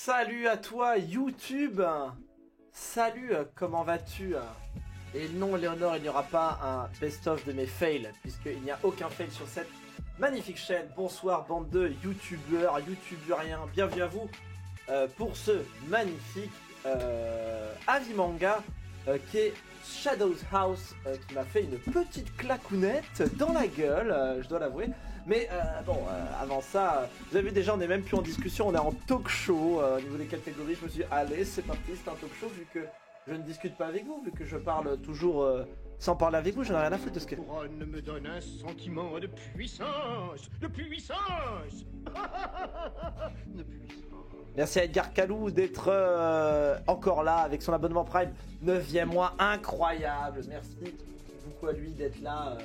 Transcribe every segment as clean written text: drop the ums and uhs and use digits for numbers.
salut à toi YouTube. Salut, comment vas-tu? Et non Léonore, il n'y aura pas un best-of de mes fails, puisqu'il n'y a aucun fail sur cette magnifique chaîne. Bonsoir bande de youtubeurs, youtuberiens, bienvenue à vous pour ce magnifique avis manga qui est Shadows House, qui m'a fait une petite claquounette dans la gueule, je dois l'avouer. Mais avant ça, vous avez vu déjà, on n'est même plus en discussion, on est en talk show au niveau des catégories. Je me suis dit, allez, c'est parti, c'est un talk show, vu que je ne discute pas avec vous, vu que je parle toujours sans parler avec vous, j'en ai rien à foutre de ce que... La couronne me donne un sentiment de puissance, de puissance, de puissance. Merci à Edgar Calou d'être encore là avec son abonnement Prime, 9e mois, incroyable. Merci beaucoup à lui d'être là,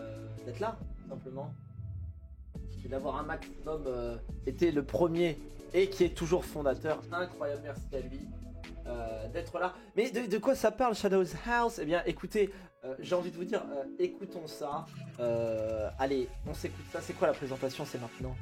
simplement. Et d'avoir un maximum été le premier et qui est toujours fondateur. Incroyable, merci à lui d'être là. Mais de quoi ça parle Shadows House? Eh bien écoutez, j'ai envie de vous dire, écoutons ça. Allez, on s'écoute ça. C'est quoi la présentation? C'est maintenant.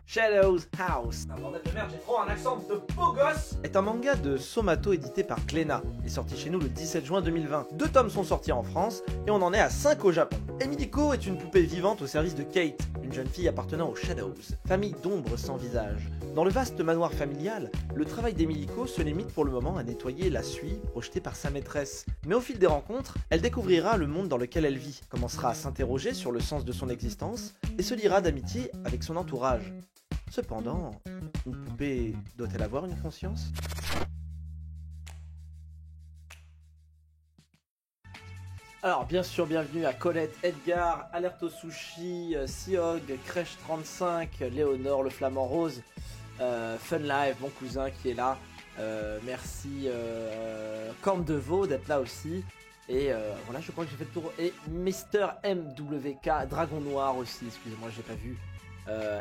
Shadows House. Ah, bordel de merde, j'ai trop un accent de beau gosse. Est un manga de Somato édité par Glénat. Il est sorti chez nous le 17 juin 2020. 2 tomes sont sortis en France et on en est à 5 au Japon. Emilico est une poupée vivante au service de Kate, une jeune fille appartenant aux Shadows, famille d'ombres sans visage. Dans le vaste manoir familial, le travail d'Emilico se limite pour le moment à nettoyer la suie projetée par sa maîtresse. Mais au fil des rencontres, elle découvrira le monde dans lequel elle vit, commencera à s'interroger sur le sens de son existence et se liera d'amitié avec son entourage. Cependant, une poupée doit-elle avoir une conscience? Alors bien sûr, bienvenue à Colette, Edgar, Alerte au Sushi, Siog, Crèche 35, Léonore, le Flamant Rose, Fun Live, mon cousin qui est là, merci Corne de Veau d'être là aussi, et voilà, je crois que j'ai fait le tour, et Mister MWK, Dragon Noir aussi, excusez-moi, j'ai pas vu,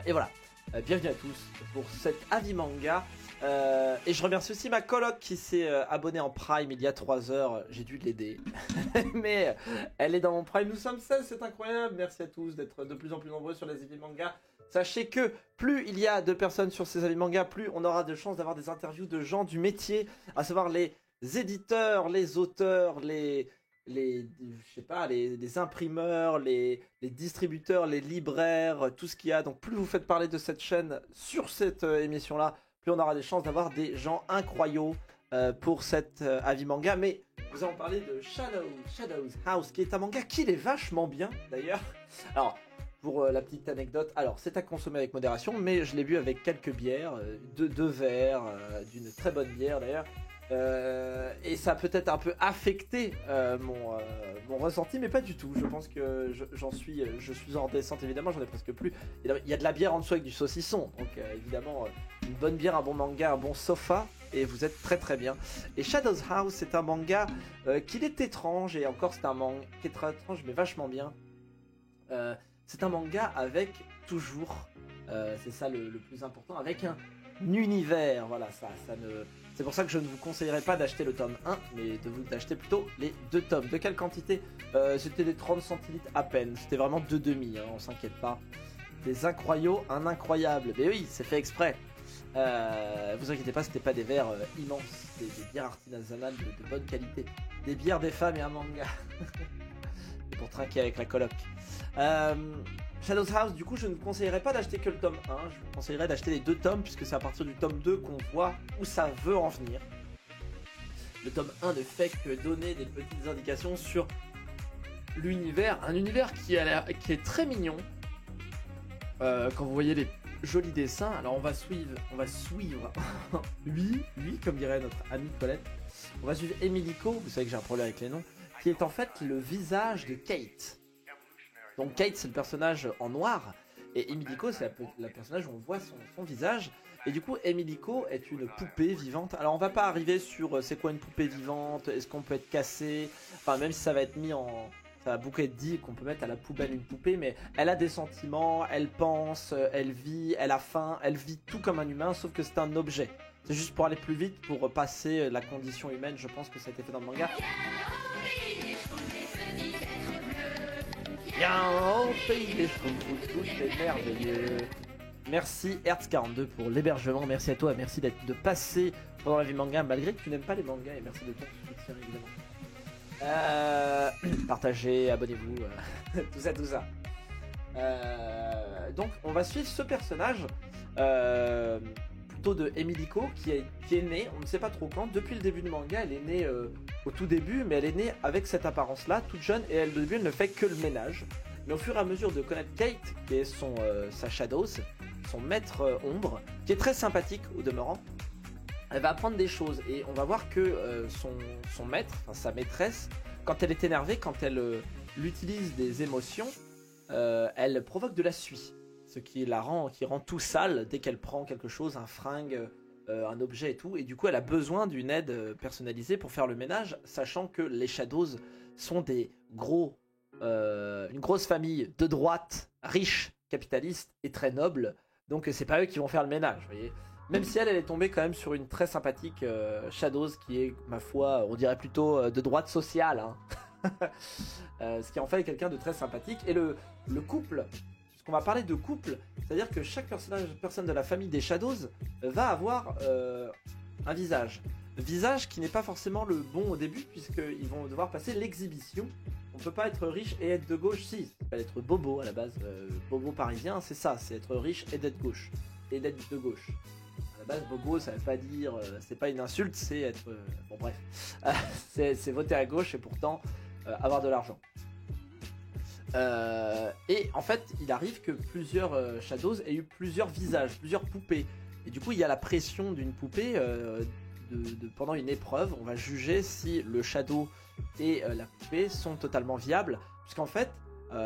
et voilà. Bienvenue à tous pour cet avis manga et je remercie aussi ma coloc qui s'est abonnée en Prime il y a 3 heures. J'ai dû l'aider mais elle est dans mon Prime. Nous sommes 16, c'est incroyable. Merci à tous d'être de plus en plus nombreux sur les avis manga. Sachez que plus il y a de personnes sur ces avis manga, plus on aura de chances d'avoir des interviews de gens du métier, à savoir les éditeurs, les auteurs, les imprimeurs, les distributeurs, les libraires, tout ce qu'il y a. Donc plus vous faites parler de cette chaîne sur cette émission là, plus on aura des chances d'avoir des gens incroyables pour cet avis manga. Mais nous allons parler de Shadows House, qui est un manga qui est vachement bien d'ailleurs. Alors pour la petite anecdote, alors c'est à consommer avec modération, mais je l'ai bu avec quelques bières, deux verres, d'une très bonne bière d'ailleurs. Et ça a peut-être un peu affecté mon ressenti, mais pas du tout. Je pense que je suis en descente, évidemment, j'en ai presque plus. Il y a de la bière en dessous avec du saucisson, donc évidemment une bonne bière, un bon manga, un bon sofa, et vous êtes très très bien. Et Shadows House, c'est un manga qui est étrange, et encore c'est un manga qui est très étrange mais vachement bien. C'est un manga avec toujours, c'est ça le plus important, avec un univers, voilà, c'est pour ça que je ne vous conseillerais pas d'acheter le tome 1, mais d'acheter plutôt les 2 tomes. De quelle quantité? C'était des 30 centilitres à peine, c'était vraiment 2 demi, hein, on s'inquiète pas. Des incroyables, un incroyable, mais oui, c'est fait exprès. Vous inquiétez pas, c'était pas des verres immenses, des bières artisanales de bonne qualité. Des bières des femmes et un manga. Pour trinquer avec la coloc. Shadows House, du coup, je ne conseillerais pas d'acheter que le tome 1, je vous conseillerais d'acheter les 2 tomes, puisque c'est à partir du tome 2 qu'on voit où ça veut en venir. Le tome 1 ne fait que donner des petites indications sur l'univers, un univers qui est très mignon. Quand vous voyez les jolis dessins, alors on va suivre lui, comme dirait notre amie Colette, on va suivre Emilico, vous savez que j'ai un problème avec les noms, qui est en fait le visage de Kate. Donc Kate, c'est le personnage en noir, et Emilico, c'est la personnage où on voit son visage. Et du coup, Emilico est une poupée vivante. Alors on va pas arriver sur c'est quoi une poupée vivante, est-ce qu'on peut être cassé, enfin même si ça va être mis en... ça va beaucoup être dit qu'on peut mettre à la poubelle une poupée, mais elle a des sentiments, elle pense, elle vit, elle a faim, elle vit tout comme un humain, sauf que c'est un objet. C'est juste pour aller plus vite, pour passer la condition humaine, je pense que ça a été fait dans le manga. Viens au pays des schtroumpfs, tout est merveilleux. Merci Hertz42 pour l'hébergement, merci à toi, merci de passer pendant la vie manga malgré que tu n'aimes pas les mangas et merci de ton soutien évidemment. Partagez, abonnez-vous, tout ça. Donc on va suivre ce personnage plutôt de Emiliko qui est née, on ne sait pas trop quand, depuis le début du manga, elle est née au tout début, mais elle est née avec cette apparence là, toute jeune, et au début elle ne fait que le ménage. Mais au fur et à mesure de connaître Kate, qui est sa Shadows, son maître ombre, qui est très sympathique au demeurant, elle va apprendre des choses et on va voir que son maître, enfin sa maîtresse, quand elle est énervée, quand elle utilise des émotions, elle provoque de la suie, ce qui rend tout sale dès qu'elle prend quelque chose, un fringue, un objet et tout, et du coup elle a besoin d'une aide personnalisée pour faire le ménage, sachant que les Shadows sont une grosse famille de droite, riche, capitaliste et très noble, donc c'est pas eux qui vont faire le ménage, vous voyez. Même si elle est tombée quand même sur une très sympathique Shadows qui est, ma foi, on dirait plutôt de droite sociale, hein. Ce qui en fait quelqu'un de très sympathique. Et le couple, parce qu'on va parler de couple, c'est-à-dire que chaque personne de la famille des Shadows va avoir un visage qui n'est pas forcément le bon au début, puisqu'ils vont devoir passer l'exhibition. On peut pas être riche et être de gauche, si, ça s'appelle être bobo à la base, bobo parisien, c'est ça, c'est être riche et d'être gauche, et d'être de gauche. À la base, bobo, ça veut pas dire, c'est pas une insulte, c'est être, bon bref, c'est voter à gauche et pourtant avoir de l'argent. Et en fait, il arrive que plusieurs Shadows aient eu plusieurs visages, plusieurs poupées, et du coup, il y a la pression d'une poupée. Pendant une épreuve, on va juger si le Shadow et la poupée sont totalement viables, puisqu'en fait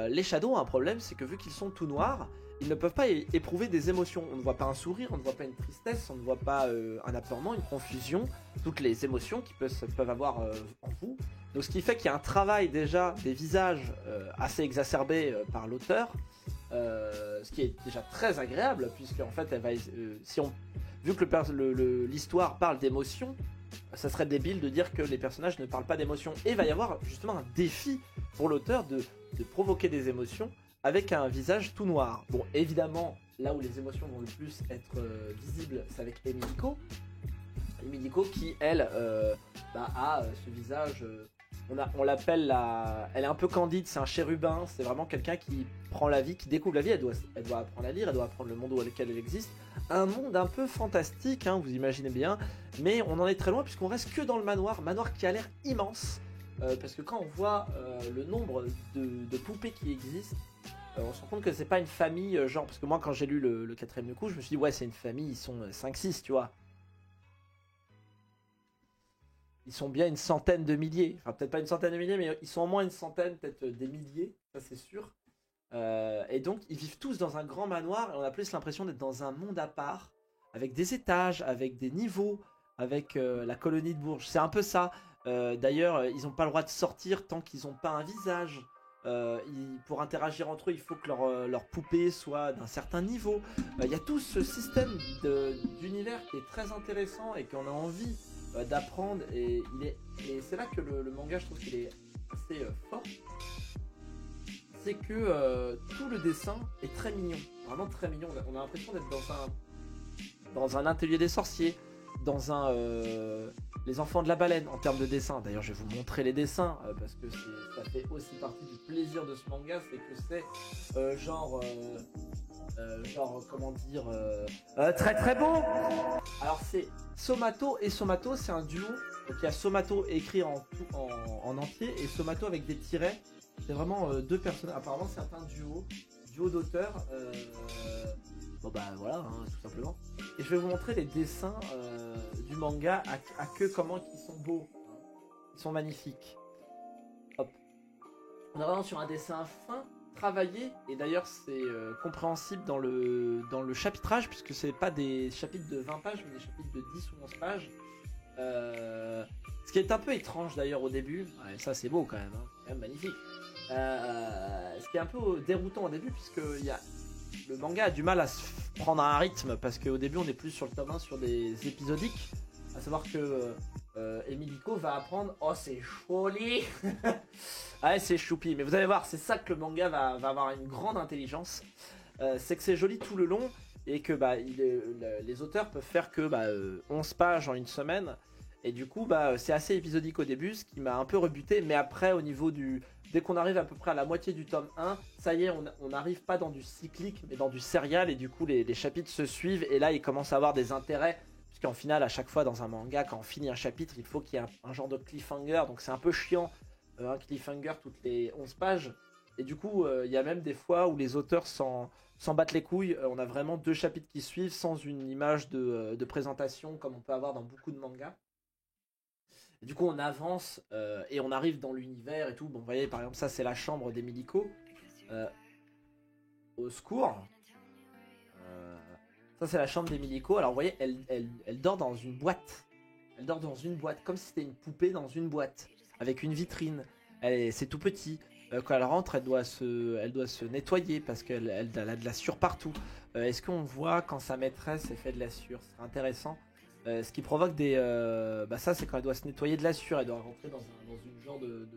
les Shadows ont un problème, c'est que vu qu'ils sont tout noirs, ils ne peuvent pas éprouver des émotions. On ne voit pas un sourire, on ne voit pas une tristesse, on ne voit pas un apeurement, une confusion, toutes les émotions qui peuvent avoir en vous. Donc ce qui fait qu'il y a un travail déjà des visages assez exacerbé par l'auteur, ce qui est déjà très agréable, puisque en fait elle va, vu que l'histoire parle d'émotions, ça serait débile de dire que les personnages ne parlent pas d'émotions. Et il va y avoir justement un défi pour l'auteur de provoquer des émotions avec un visage tout noir. Bon, évidemment, là où les émotions vont le plus être visibles, c'est avec Emiliko. Emiliko qui, elle, a ce visage... on l'appelle elle est un peu candide, c'est un chérubin, c'est vraiment quelqu'un qui prend la vie, qui découvre la vie, elle doit apprendre à lire, elle doit apprendre le monde dans lequel elle existe. Un monde un peu fantastique, hein, vous imaginez bien, mais on en est très loin puisqu'on reste que dans le manoir qui a l'air immense, parce que quand on voit le nombre de poupées qui existent, on se rend compte que c'est pas une famille, genre, parce que moi quand j'ai lu le 4ème coup, je me suis dit ouais c'est une famille, ils sont 5-6, tu vois. Ils sont bien une centaine de milliers, enfin peut-être pas une centaine de milliers, mais ils sont au moins une centaine, peut-être des milliers, ça c'est sûr. Et donc ils vivent tous dans un grand manoir et on a plus l'impression d'être dans un monde à part, avec des étages, avec des niveaux, avec la colonie de Bourges. C'est un peu ça. D'ailleurs, ils n'ont pas le droit de sortir tant qu'ils n'ont pas un visage. Pour interagir entre eux, il faut que leur poupée soit d'un certain niveau. Il y a tout ce système d'univers qui est très intéressant et qu'on a envie d'apprendre. Et c'est là que le manga, je trouve qu'il est assez fort. C'est que tout le dessin est très mignon, vraiment très mignon. On a l'impression d'être dans un atelier des sorciers, dans les enfants de la baleine en termes de dessin. D'ailleurs, je vais vous montrer les dessins parce que ça fait aussi partie du plaisir de ce manga, c'est que c'est genre comment dire, très très beau. Alors c'est Somato et Somato, c'est un duo. Donc il y a Somato écrit en entier et Somato avec des tirets. C'est vraiment deux personnes. Apparemment c'est un duo d'auteurs. Bon bah voilà, hein, tout simplement. Et je vais vous montrer les dessins du manga à comment ils sont beaux. Ils sont magnifiques. Hop. On est vraiment sur un dessin fin, travaillé, et d'ailleurs c'est compréhensible dans le chapitrage, puisque c'est pas des chapitres de 20 pages, mais des chapitres de 10 ou 11 pages. Ce qui est un peu étrange d'ailleurs au début. Ouais, ça c'est beau quand même, hein. C'est quand même magnifique. Ce qui est un peu déroutant au début, puisque le manga a du mal à se prendre un rythme, parce qu'au début on est plus sur le tome 1 sur des épisodiques, à savoir que Emiliko va apprendre. Oh c'est joli. Ah c'est choupi, mais vous allez voir, c'est ça que le manga va avoir une grande intelligence, c'est que c'est joli tout le long, et que les auteurs peuvent faire que 11 pages en une semaine. Et du coup, c'est assez épisodique au début, ce qui m'a un peu rebuté. Mais après, au niveau du... Dès qu'on arrive à peu près à la moitié du tome 1, ça y est, on n'arrive pas dans du cyclique, mais dans du serial. Et du coup, les chapitres se suivent. Et là, il commence à avoir des intérêts. Puisqu'en final, à chaque fois, dans un manga, quand on finit un chapitre, il faut qu'il y ait un genre de cliffhanger. Donc c'est un peu chiant, un cliffhanger toutes les 11 pages. Et du coup, il y a même des fois où les auteurs s'en battent les couilles. On a vraiment 2 chapitres qui suivent sans une image de présentation, comme on peut avoir dans beaucoup de mangas. Et du coup, on avance et on arrive dans l'univers et tout. Bon, vous voyez, par exemple, ça, c'est la chambre d'Emilico. Au secours. Ça, c'est la chambre d'Emilico. Alors, vous voyez, elle dort dans une boîte. Elle dort dans une boîte, comme si c'était une poupée dans une boîte, avec une vitrine. C'est tout petit. Quand elle rentre, elle doit se nettoyer parce qu'elle a de la sueur partout. Est-ce qu'on voit quand sa maîtresse fait de la sueur? C'est intéressant. Ce qui provoque des... ça, c'est quand elle doit se nettoyer de la sueur. Elle doit rentrer dans une genre de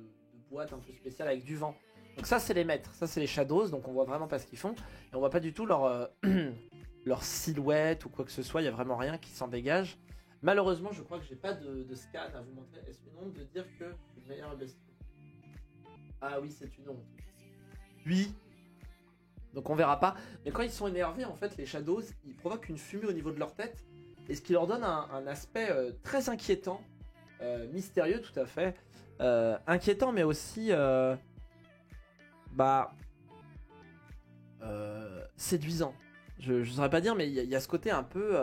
boîte un peu spéciale avec du vent. Donc ça, c'est les maîtres. Ça, c'est les shadows. Donc on voit vraiment pas ce qu'ils font. Et on voit pas du tout leur silhouette ou quoi que ce soit. Il y a vraiment rien qui s'en dégage. Malheureusement, je crois que j'ai pas de scan à vous montrer. Est-ce une honte de dire que une meilleure bestie? Ah oui, c'est une honte. Oui. Donc on verra pas. Mais quand ils sont énervés, en fait, les shadows, ils provoquent une fumée au niveau de leur tête. Et ce qui leur donne un aspect très inquiétant, mystérieux tout à fait, inquiétant mais aussi séduisant. Je ne saurais pas dire, mais il y a ce côté un peu...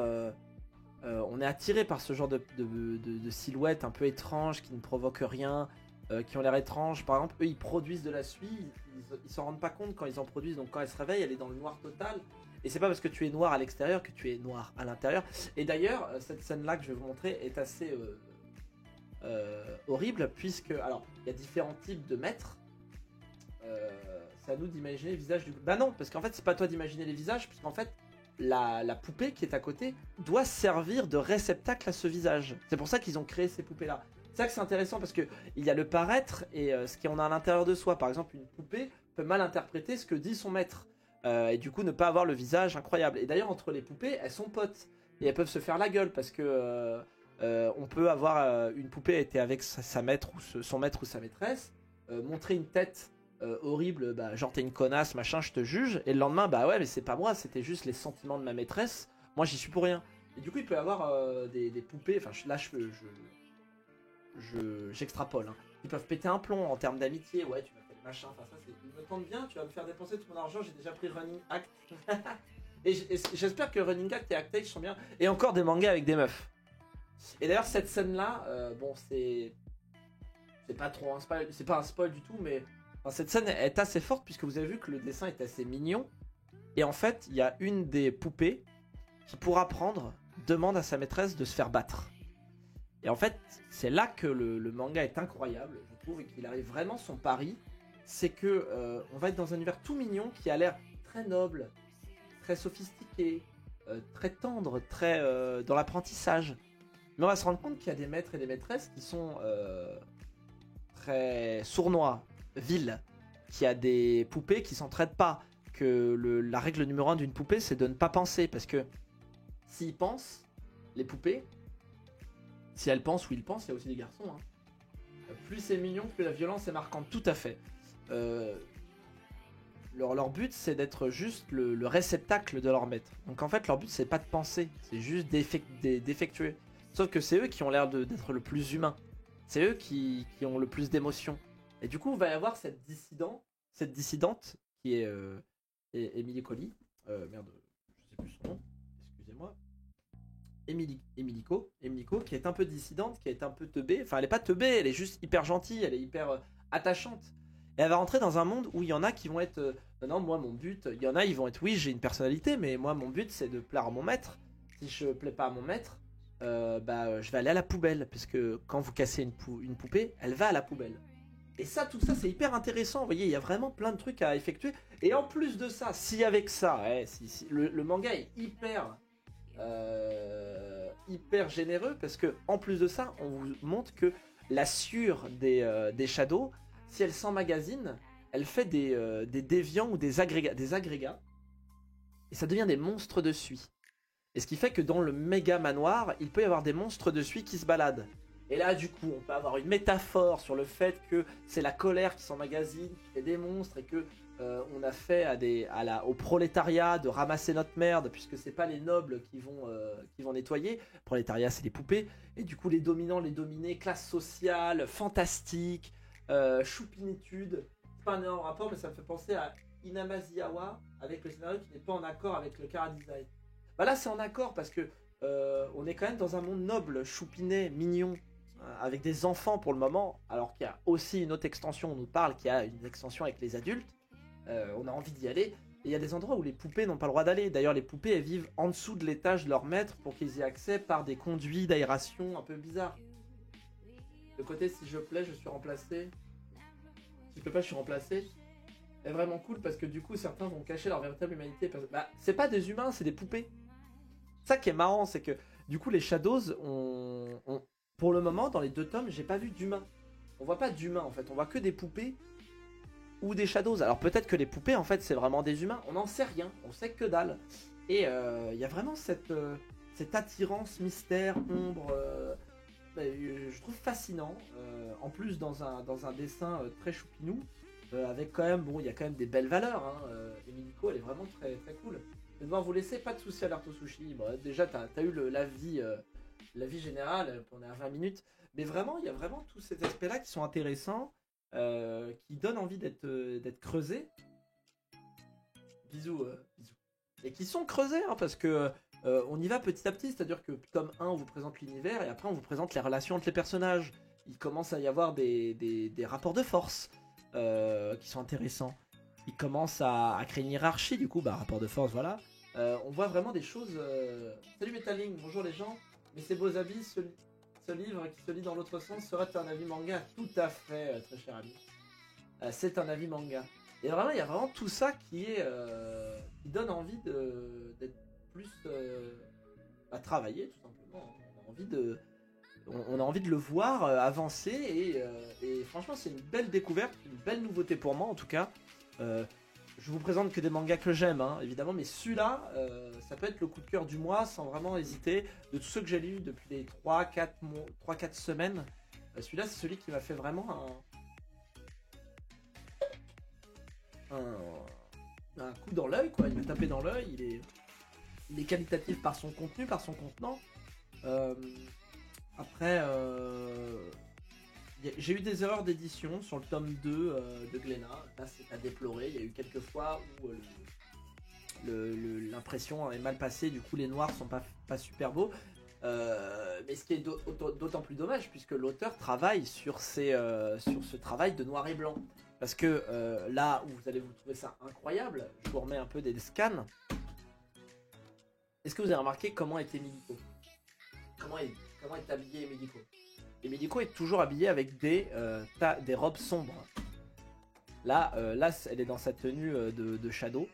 on est attiré par ce genre de silhouettes un peu étranges qui ne provoquent rien, qui ont l'air étranges. Par exemple, eux ils produisent de la suie, ils s'en rendent pas compte quand ils en produisent, donc quand elle se réveille, elle est dans le noir total. Et c'est pas parce que tu es noir à l'extérieur que tu es noir à l'intérieur. Et d'ailleurs, cette scène-là que je vais vous montrer est assez horrible, puisque, alors, il y a différents types de maîtres. C'est à nous d'imaginer le visage du... Bah non, parce qu'en fait, c'est pas toi d'imaginer les visages, puisqu'en fait, la poupée qui est à côté doit servir de réceptacle à ce visage. C'est pour ça qu'ils ont créé ces poupées-là. C'est ça que c'est intéressant, parce qu'il y a le paraître et ce qu'on a à l'intérieur de soi. Par exemple, une poupée peut mal interpréter ce que dit son maître. Et du coup ne pas avoir le visage incroyable. Et d'ailleurs entre les poupées, elles sont potes. Et elles peuvent se faire la gueule parce que on peut avoir une poupée était avec sa maître ou son maître ou sa maîtresse, montrer une tête horrible, genre t'es une connasse, machin, je te juge. Et le lendemain, ouais mais c'est pas moi, c'était juste les sentiments de ma maîtresse. Moi j'y suis pour rien. Et du coup il peut y avoir des poupées, enfin là j'extrapole. Hein. Ils peuvent péter un plomb en termes d'amitié, ouais tu m'as fait le machin, enfin ça c'est... Il me tente bien, tu vas me faire dépenser tout mon argent, j'ai déjà pris Running Act. et j'espère que Running Act et Act sont bien. Et encore des mangas avec des meufs. Et d'ailleurs cette scène là, c'est pas trop un spoil, c'est pas un spoil du tout, mais cette scène est assez forte puisque vous avez vu que le dessin est assez mignon. Et en fait, il y a une des poupées qui, pour apprendre, demande à sa maîtresse de se faire battre. Et en fait, c'est là que le manga est incroyable, je trouve, et qu'il arrive vraiment son pari. C'est que on va être dans un univers tout mignon qui a l'air très noble, très sophistiqué, très tendre, très dans l'apprentissage. Mais on va se rendre compte qu'il y a des maîtres et des maîtresses qui sont très sournois, vils, qu'il y a des poupées qui s'entraident pas, que la règle numéro 1 d'une poupée c'est de ne pas penser, parce que s'ils pensent, les poupées, si elles pensent ou ils pensent, il y a aussi des garçons, hein. Plus c'est mignon, plus la violence est marquante, tout à fait. Leur but c'est d'être juste le réceptacle de leur maître. Donc en fait leur but c'est pas de penser, c'est juste d'effectuer. Sauf que c'est eux qui ont l'air d'être le plus humain. C'est eux qui ont le plus d'émotions. Et du coup il va y avoir cette dissidente qui est Emily Colli. Merde, je sais plus son nom, excusez-moi. Emilico, qui est un peu dissidente, qui est un peu teubée. Enfin elle est pas teubée, elle est juste hyper gentille, elle est hyper attachante. Et elle va rentrer dans un monde où il y en a qui vont être... non, moi, mon but... Il y en a, ils vont être... Oui, j'ai une personnalité, mais moi, mon but, c'est de plaire à mon maître. Si je plais pas à mon maître, je vais aller à la poubelle. Parce que quand vous cassez une poupée, elle va à la poubelle. Et ça, tout ça, c'est hyper intéressant. Vous voyez, il y a vraiment plein de trucs à effectuer. Et en plus de ça, si avec ça... le manga est hyper généreux. Parce que en plus de ça, on vous montre que la sueur des shadows... Si elle s'emmagasine, elle fait des déviants ou des agrégats et ça devient des monstres de suie. Et ce qui fait que dans le méga manoir, il peut y avoir des monstres de suie qui se baladent. Et là, du coup, on peut avoir une métaphore sur le fait que c'est la colère qui s'emmagasine, qui fait des monstres, et que on a fait au prolétariat de ramasser notre merde, puisque c'est pas les nobles qui vont nettoyer. Le prolétariat, c'est les poupées. Et du coup, les dominants, les dominés, classe sociale, fantastique, choupinitude. C'est pas un énorme rapport, mais ça me fait penser à Inamaziawa avec le scénario qui n'est pas en accord avec le chara design. Bah là, c'est en accord parce que on est quand même dans un monde noble, choupinet, mignon, avec des enfants pour le moment, alors qu'il y a aussi une autre extension, on nous parle qu'il y a une extension avec les adultes. On a envie d'y aller. Et il y a des endroits où les poupées n'ont pas le droit d'aller. D'ailleurs, les poupées, elles vivent en dessous de l'étage de leur maître pour qu'ils y aient accès par des conduits d'aération un peu bizarres. Le côté, si je plais, je suis remplacé. Si je peux pas, je suis remplacé. C'est vraiment cool parce que du coup, certains vont cacher leur véritable humanité. Bah, c'est pas des humains, c'est des poupées. Ça qui est marrant, c'est que du coup, les Shadows, pour le moment, dans les 2 tomes, j'ai pas vu d'humains. On voit pas d'humains en fait, on voit que des poupées ou des Shadows. Alors peut-être que les poupées, en fait, c'est vraiment des humains. On n'en sait rien, on sait que dalle. Et il y a vraiment cette attirance, mystère, ombre, je trouve fascinant. En plus, dans un dessin très choupinou, avec quand même, bon, il y a quand même des belles valeurs. Hein. Et Miniko, elle est vraiment très, très cool. Je vais devoir vous laisser, pas de soucis à l'Arto Sushi. Bon, déjà, t'as eu la vie générale, on est à 20 minutes. Mais vraiment, il y a vraiment tous ces aspects-là qui sont intéressants. Qui donne envie d'être creusés. Bisous, bisous. Et qui sont creusés, hein, parce que on y va petit à petit, c'est-à-dire que tome 1, on vous présente l'univers, et après on vous présente les relations entre les personnages. Il commence à y avoir des rapports de force qui sont intéressants. Il commence à créer une hiérarchie, du coup, rapport de force, voilà. On voit vraiment des choses... Salut Metaling, bonjour les gens. Mais ces beaux habits, ce livre qui se lit dans l'autre sens serait un avis manga. Tout à fait, très cher ami. C'est un avis manga. Et vraiment, il y a vraiment tout ça qui donne envie d'être plus à travailler, tout simplement. On a envie de le voir avancer et franchement, c'est une belle découverte, une belle nouveauté pour moi en tout cas. Je vous présente que des mangas que j'aime, hein, évidemment, mais celui-là, ça peut être le coup de cœur du mois sans vraiment hésiter. De tous ceux que j'ai lus depuis les 3-4 semaines, celui-là, c'est celui qui m'a fait vraiment un coup dans l'œil, quoi. Il m'a tapé dans l'œil, il est qualitatif par son contenu, par son contenant. Après, j'ai eu des erreurs d'édition sur le tome 2 de Glénat. Là, c'est à déplorer. Il y a eu quelques fois où l'impression est mal passée. Du coup, les noirs sont pas super beaux. Mais ce qui est d'autant plus dommage, puisque l'auteur travaille sur ce travail de noir et blanc. Parce que là où vous allez vous trouver ça incroyable, je vous remets un peu des scans. Est-ce que vous avez remarqué comment était Miniko? Comment est habillé Miniko? Et Miniko est toujours habillée avec des robes sombres. Là, elle est dans sa tenue de Shadow.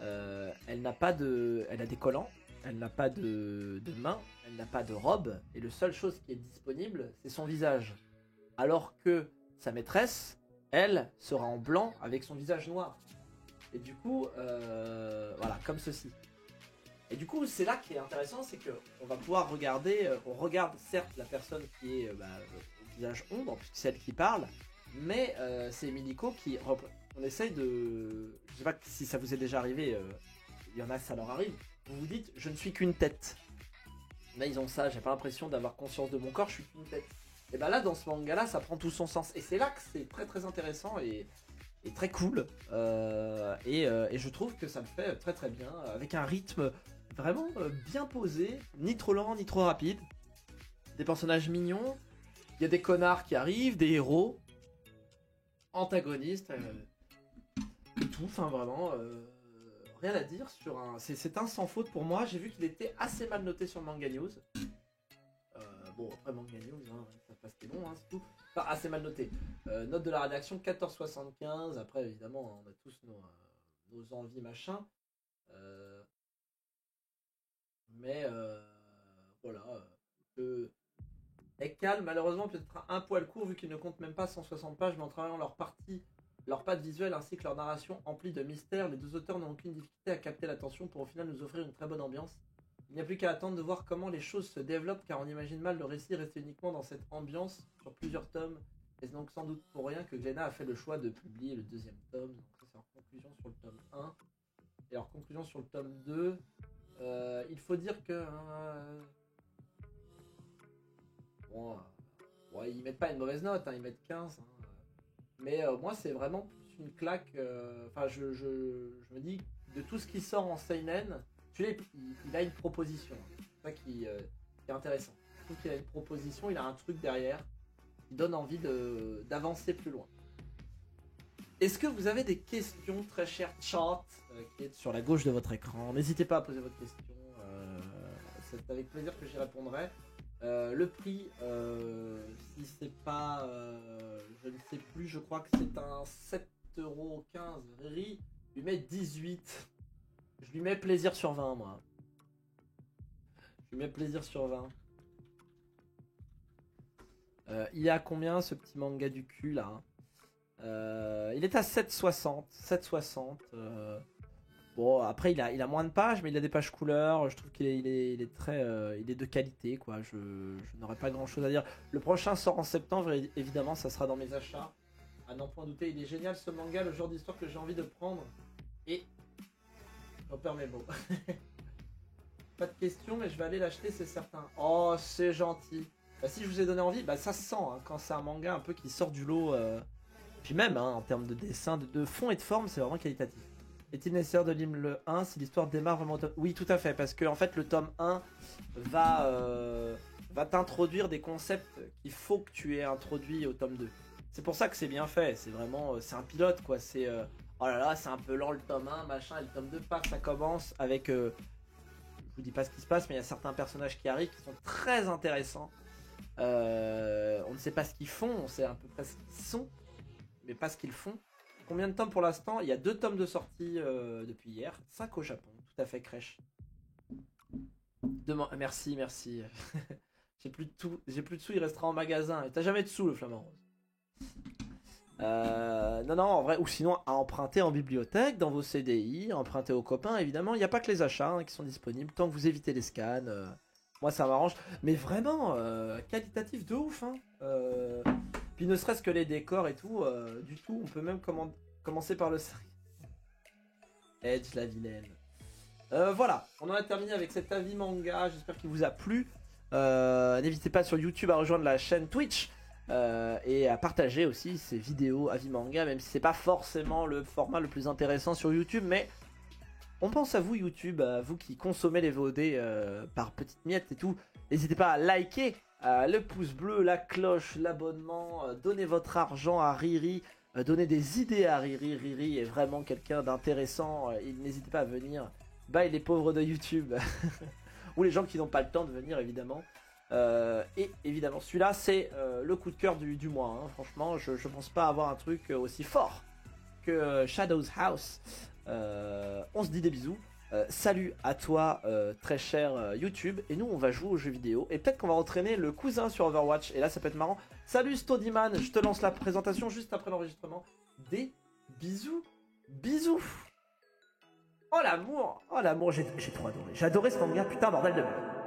Elle a des collants. Elle n'a pas de main. Elle n'a pas de robe. Et la seule chose qui est disponible, c'est son visage. Alors que sa maîtresse, elle, sera en blanc avec son visage noir. Et du coup, voilà, comme ceci. Et du coup, c'est là qui est intéressant, c'est que on va pouvoir regarder, on regarde certes la personne qui est au visage ombre, puisque c'est elle qui parle, mais c'est Miniko qui, on essaye de, je sais pas si ça vous est déjà arrivé, il y en a ça leur arrive, vous vous dites, je ne suis qu'une tête. Là ils ont ça, j'ai pas l'impression d'avoir conscience de mon corps, je suis qu'une tête. Et bah là dans ce manga là, ça prend tout son sens, et c'est là que c'est très très intéressant et très cool, et je trouve que ça le fait très très bien, avec un rythme vraiment bien posé, ni trop lent ni trop rapide, des personnages mignons, il y a des connards qui arrivent, des héros, antagonistes, et tout, enfin vraiment, rien à dire sur c'est un sans faute pour moi. J'ai vu qu'il était assez mal noté sur Manga News. Bon, après Manga News, hein, ça passe des bons, hein, c'est tout. Enfin, assez mal noté. Note de la rédaction 14,75. Après, évidemment, on a tous nos envies, machin. Mais voilà. Ekal, malheureusement, peut-être un poil court vu qu'il ne compte même pas 160 pages, mais en travaillant leur partie Leur patte visuelle ainsi que leur narration emplie de mystères, les deux auteurs n'ont aucune difficulté à capter l'attention pour au final nous offrir une très bonne ambiance. Il n'y a plus qu'à attendre de voir comment les choses se développent car on imagine mal le récit rester uniquement dans cette ambiance sur plusieurs tomes. Et c'est donc sans doute pour rien que Glénat a fait le choix de publier le deuxième tome. Donc ça c'est leur conclusion sur le tome 1. Et leur conclusion sur le tome 2. Il faut dire que... bon, ouais, ils mettent pas une mauvaise note, hein, ils mettent 15. Hein. Mais moi c'est vraiment plus une claque. Enfin je me dis de tout ce qui sort en Seinen, il a une proposition. C'est ça qui est intéressant. Je trouve qu'il a une proposition, il a un truc derrière. Il donne envie d'avancer plus loin. Est-ce que vous avez des questions, très cher chat, qui est sur la gauche de votre écran? N'hésitez pas à poser votre question. C'est avec plaisir que j'y répondrai. Le prix, si c'est pas... je ne sais plus, je crois que c'est un 7,15€. Riri lui met 18. Je lui mets plaisir sur 20, moi. Je lui mets plaisir sur 20. Il est à combien ce petit manga du cul là? Il est à 7,60. 7,60. Bon, après il a moins de pages, mais il a des pages couleurs. Je trouve qu'il est, il est très, il est de qualité quoi. Je n'aurais pas grand chose à dire. Le prochain sort en septembre, et évidemment, ça sera dans mes achats. À n'en point douter, il est génial ce manga, le genre d'histoire que j'ai envie de prendre. Et j'en perds mes mots. Pas de questions, mais je vais aller l'acheter, c'est certain. Oh, c'est gentil. Bah, si je vous ai donné envie, bah ça se sent hein, quand c'est un manga un peu qui sort du lot. Puis même hein, en termes de dessin, de fond et de forme, c'est vraiment qualitatif. Est-il nécessaire de lire le 1 si l'histoire démarre vraiment au tome... Oui, tout à fait, parce que en fait le tome 1 va t'introduire des concepts qu'il faut que tu aies introduits au tome 2. C'est pour ça que c'est bien fait, c'est vraiment... c'est un pilote quoi, c'est... oh là là, c'est un peu lent le tome 1, machin, et le tome 2, paf, ça commence avec... je vous dis pas ce qui se passe, mais il y a certains personnages qui arrivent qui sont très intéressants. On ne sait pas ce qu'ils font, on sait à peu près ce qu'ils sont, mais pas ce qu'ils font. Combien de tomes pour l'instant? Il y a 2 tomes de sortie depuis hier, 5 au Japon, tout à fait crèche. Merci, merci. J'ai plus de sous, il restera en magasin. Et t'as jamais de sous le flamant rose. Non, en vrai, ou sinon à emprunter en bibliothèque, dans vos CDI, emprunter aux copains, évidemment. Il n'y a pas que les achats hein, qui sont disponibles, tant que vous évitez les scans. Moi ça m'arrange, mais vraiment qualitatif de ouf. Hein. Puis ne serait-ce que les décors et tout, du tout. On peut même commencer par le série. Edge la vilaine. Voilà, on en a terminé avec cet avis manga. J'espère qu'il vous a plu. N'hésitez pas sur YouTube à rejoindre la chaîne Twitch et à partager aussi ces vidéos avis manga, même si c'est pas forcément le format le plus intéressant sur YouTube, mais on pense à vous YouTube, à vous qui consommez les VOD par petites miettes et tout. N'hésitez pas à liker, le pouce bleu, la cloche, l'abonnement, donnez votre argent à Riri, donnez des idées à Riri. Riri est vraiment quelqu'un d'intéressant, n'hésitez pas à venir. Bye les pauvres de YouTube. Ou les gens qui n'ont pas le temps de venir évidemment. Et évidemment celui-là c'est le coup de cœur du mois. Hein. Franchement je pense pas avoir un truc aussi fort que Shadows House. On se dit des bisous. Salut à toi très cher YouTube. Et nous on va jouer aux jeux vidéo. Et peut-être qu'on va entraîner le cousin sur Overwatch. Et là ça peut être marrant. Salut Stodiman, je te lance la présentation juste après l'enregistrement. Des bisous. Bisous. Oh l'amour, j'ai trop adoré. J'ai adoré ce manga, putain bordel de merde.